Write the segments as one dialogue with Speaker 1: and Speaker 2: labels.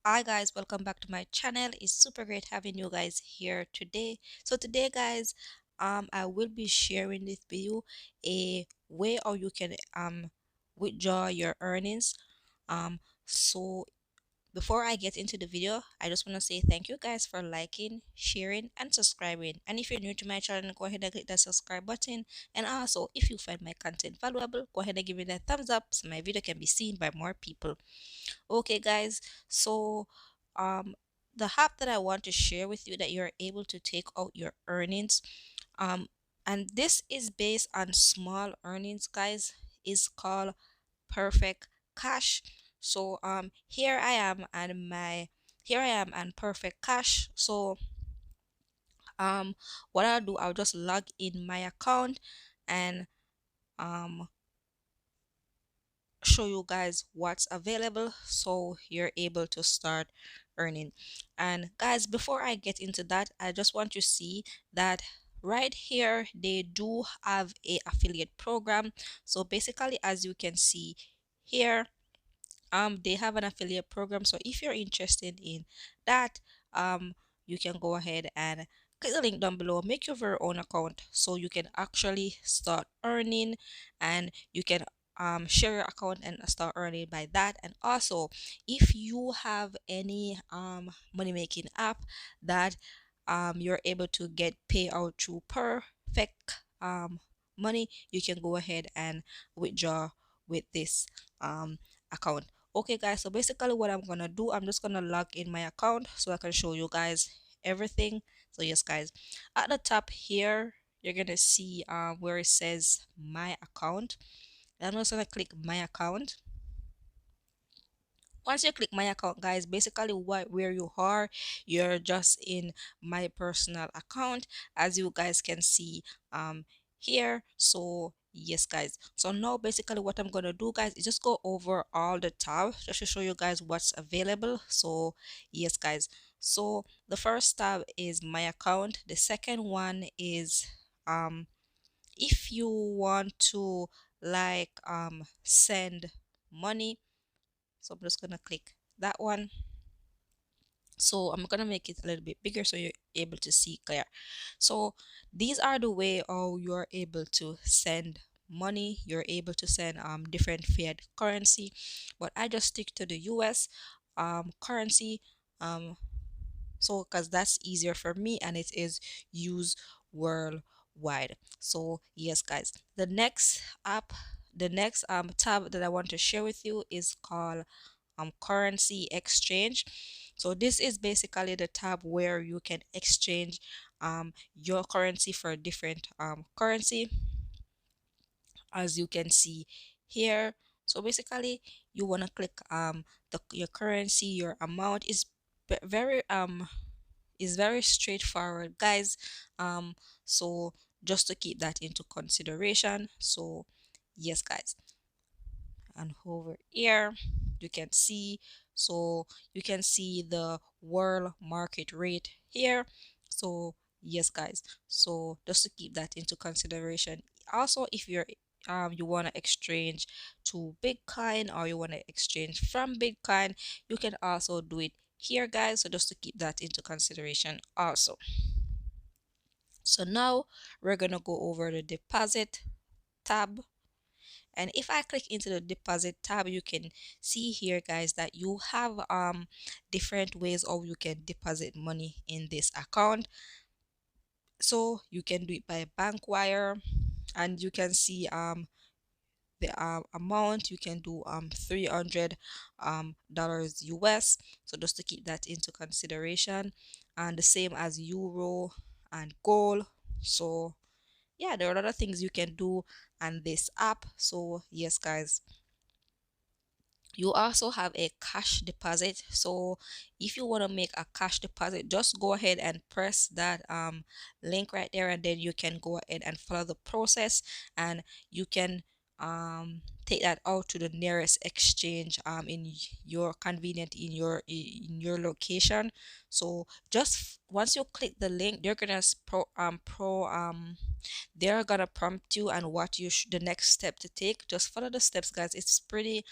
Speaker 1: Hi guys, welcome back to my channel. It's super great having you guys here today. So today guys, I will be sharing with you a way how you can withdraw your earnings. So before I get into the video, I just want to say thank you guys for liking, sharing, and subscribing. And if you're new to my channel, go ahead and click that subscribe button. And also, if you find my content valuable, go ahead and give it a thumbs up so my video can be seen by more people. Okay, guys, so um, the app that I want to share with you that you're able to take out your earnings, um, and this is based on small earnings, guys, is called Perfect Cash. So here I am and Perfect Cash. So what I'll do, I'll just log in my account and um show you guys what's available so you're able to start earning. And guys, before I get into that, I just want to see that right here they do have a affiliate program. So basically, as you can see here, they have an affiliate program. So if you're interested in that, you can go ahead and click the link down below, make your very own account so you can actually start earning, and you can share your account and start earning by that. And also, if you have any money making app that you're able to get payout through Perfect money, you can go ahead and withdraw with this account. Okay guys, so basically what I'm gonna do, I'm just gonna log in my account so I can show you guys everything. So yes guys, at the top here you're gonna see where it says my account. I'm just gonna click my account. Once you click my account, guys, basically what where you are, you're just in my personal account, as you guys can see here. So yes guys, so now basically what I'm gonna do, guys, is just go over all the tabs just to show you guys what's available. So yes guys, so the first tab is my account. The second one is if you want to send money. So I'm just gonna click that one. So I'm gonna make it a little bit bigger so you're able to see clear. So these are the way how you're able to send money. You're able to send different fiat currency, but I just stick to the US currency, um so because that's easier for me and it is used worldwide. So yes guys, the next tab that I want to share with you is called currency exchange. So this is basically the tab where you can exchange your currency for different currency, as you can see here. So basically you want to click your currency, your amount is very straightforward, guys. So just to keep that into consideration. So yes guys, and over here you can see, so you can see the world market rate here. So yes guys, so just to keep that into consideration. Also, if you're you want to exchange to Bitcoin, or you want to exchange from Bitcoin, you can also do it here, guys. So just to keep that into consideration also. So now we're gonna go over the deposit tab. And if I click into the deposit tab, you can see here, guys, that you have different ways of you can deposit money in this account. So you can do it by bank wire, and you can see the amount you can do $300 dollars US. So just to keep that into consideration, and the same as euro and gold. So yeah, there are other things you can do on this app. So yes guys, you also have a cash deposit. So if you want to make a cash deposit, just go ahead and press that link right there, and then you can go ahead and follow the process, and you can take that out to the nearest exchange in your convenient in your location. So just once you click the link, they're gonna prompt you and what the next step to take. Just follow the steps, guys. It's pretty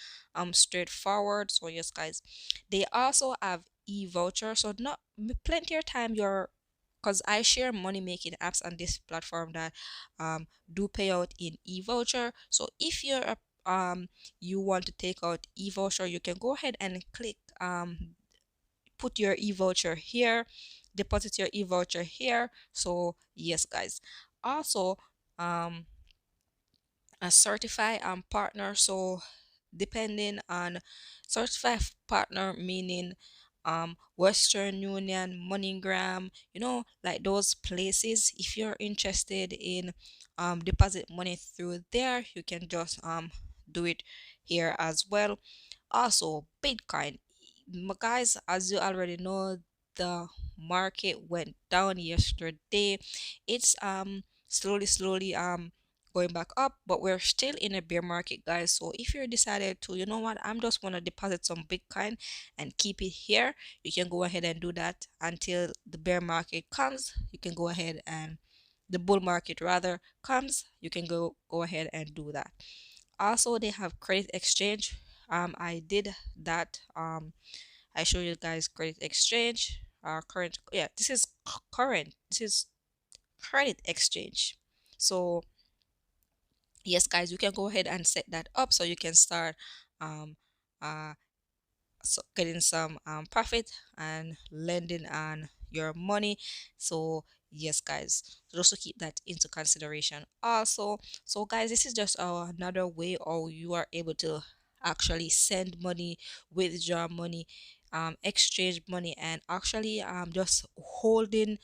Speaker 1: straightforward. So yes, guys, they also have e-voucher. So not plenty of time your because I share money making apps on this platform that do pay out in e-voucher. So if you want to take out e-voucher, you can go ahead and click put your e-voucher here, deposit your e-voucher here. So yes, guys. Also, um a certified partner. So depending on certified partner, meaning Western Union, MoneyGram, like those places. If you're interested in deposit money through there, you can just do it here as well. Also, Bitcoin. Guys, as you already know, the market went down yesterday. It's slowly going back up, but we're still in a bear market, guys. So if you decided to, you know what, I'm just want to deposit some Bitcoin and keep it here, you can go ahead and do that until the bear market comes. You can go ahead and the bull market rather comes, you can go ahead and do that. Also, they have credit exchange. I did that. I show you guys credit exchange. Current, yeah, this is current. This is credit exchange. So yes, guys, you can go ahead and set that up so you can start um uh getting some profit and lending on your money. So yes, guys, so just to keep that into consideration also. So guys, this is just another way or you are able to actually send money, withdraw money, exchange money, and actually just holding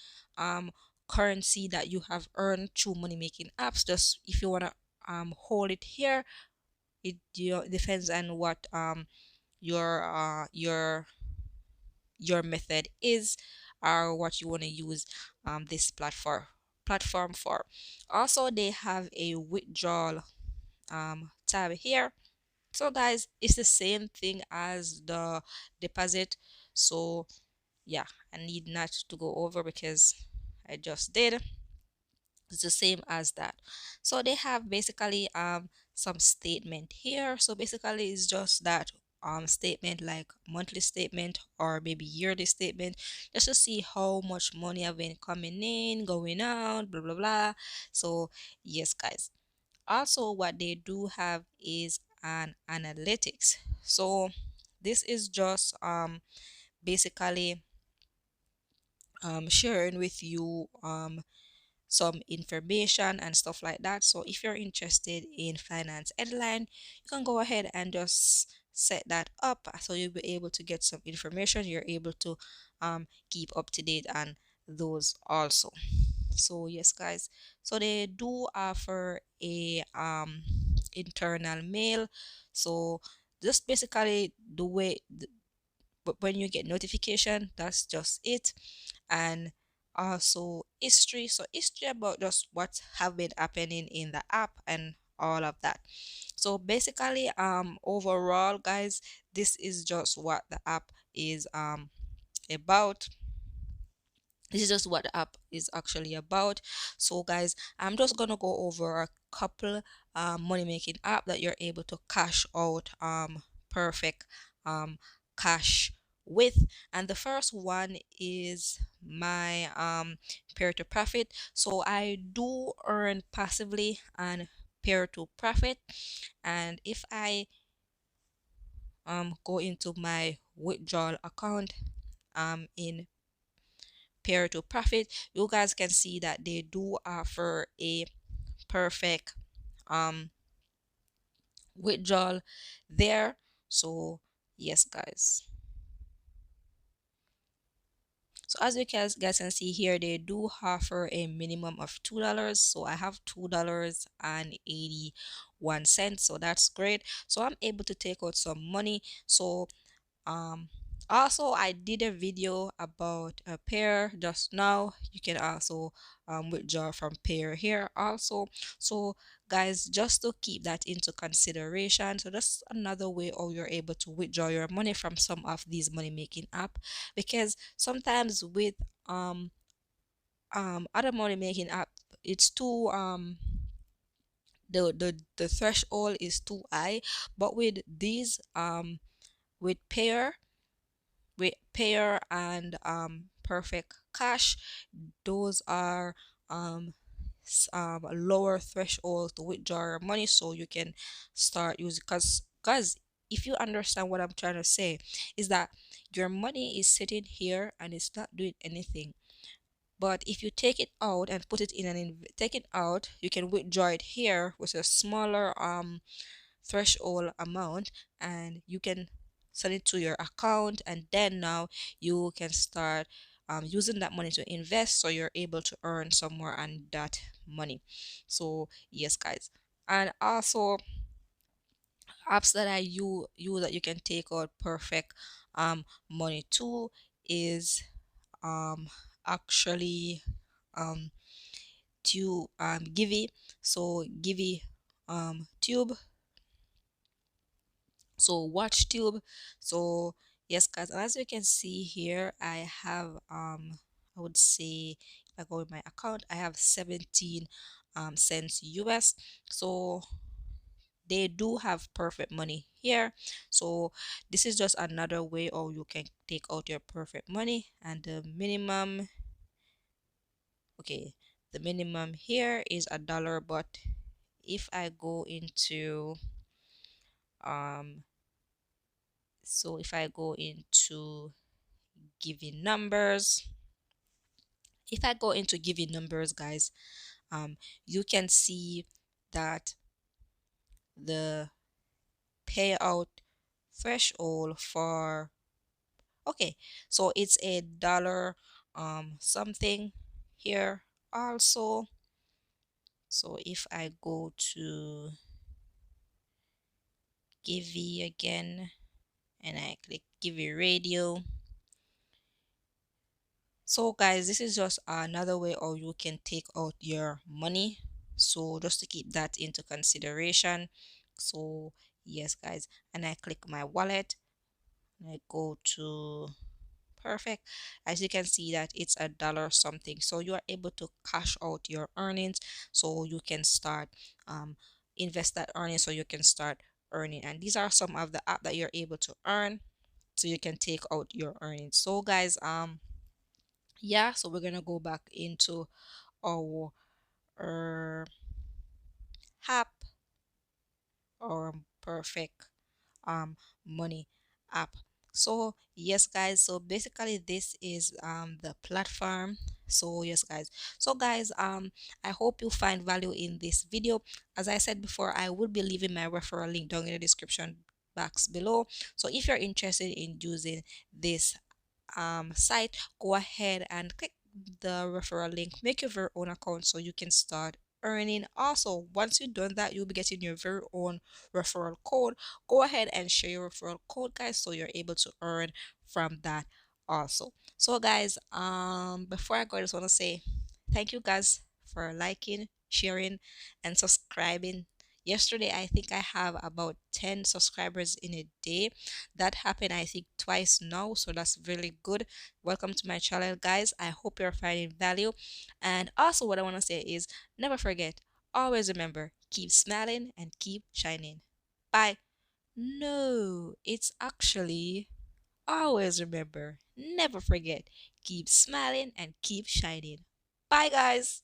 Speaker 1: currency that you have earned through money making apps. Just if you want to hold it here, it depends on what your your method is or what you want to use this platform for. Also, they have a withdrawal tab here. So guys, it's the same thing as the deposit. So yeah, I need not to go over because I just did. It's the same as that. So they have basically some statement here. So basically it's just that statement like monthly statement or maybe yearly statement, just to see how much money have been coming in, going out, blah blah blah. So yes, guys, also what they do have is an analytics. So this is just basically sharing with you some information and stuff like that. So if you're interested in finance headline, you can go ahead and just set that up so you'll be able to get some information. You're able to keep up to date on those also. So yes, guys, so they do offer a internal mail. So just basically the way but when you get notification, that's just it. And also history, so history about just what have been happening in the app and all of that. So basically overall, guys, this is just what the app is about. This is just what the app is actually about. So guys, I'm just gonna go over a couple money making app that you're able to cash out perfect cash with. And the first one is my peer to profit. So I do earn passively on peer to profit. And if I go into my withdrawal account in peer to profit, you guys can see that they do offer a perfect um withdrawal there. So yes, guys, so as you guys can see here, they do offer a minimum of $2. So I have $2.81, so that's great. So I'm able to take out some money. So um Also, I did a video about a pair just now. You can also withdraw from pair here also. So guys, just to keep that into consideration, so that's another way how you're able to withdraw your money from some of these money making app, because sometimes with other money making app, it's too the threshold is too high. But with these with payer and perfect cash, those are lower threshold to withdraw your money, so you can start using, because if you understand what I'm trying to say, is that your money is sitting here and it's not doing anything. But if you take it out and put it in take it out, you can withdraw it here with a smaller threshold amount, and you can send it to your account, and then now you can start using that money to invest, so you're able to earn some more on that money. So yes guys, and also apps that I use that you can take out perfect money too is um actually um to Givvy. So Givvy tube, so Watchtube. So yes guys, and as you can see here, I have I would say, if I go with my account, I have 17 cents US. So they do have perfect money here. So this is just another way or you can take out your perfect money. And the minimum, okay, the minimum here is a dollar. But if I go into if I go into Givvy Numbers, if I go into Givvy Numbers, guys, you can see that the payout threshold for, okay, so it's a dollar something here also. So if I go to Givvy again and I click Givvy Radio, so guys, this is just another way or you can take out your money. So just to keep that into consideration. So yes guys, and I click my wallet and I go to perfect. As you can see that it's a dollar something, so you are able to cash out your earnings, so you can start invest that earnings, so you can start earning. And these are some of the app that you're able to earn, so you can take out your earnings. So guys, yeah, so we're gonna go back into our app or perfect money app. So yes guys, so basically this is the platform. So yes guys, so guys, I hope you find value in this video. As I said before, I will be leaving my referral link down in the description box below. So if you're interested in using this site, go ahead and click the referral link, make your very own account so you can start earning. Also, once you've done that, you'll be getting your very own referral code. Go ahead and share your referral code, guys, so you're able to earn from that also. So guys, before I go, I just want to say thank you guys for liking, sharing, and subscribing. Yesterday, I think I have about 10 subscribers in a day. That happened, I think, twice now, so that's really good. Welcome to my channel, guys. I hope you're finding value. And also, what I want to say is never forget, always remember, keep smiling and keep shining. Bye. No, it's actually always remember, never forget, keep smiling and keep shining. Bye, guys.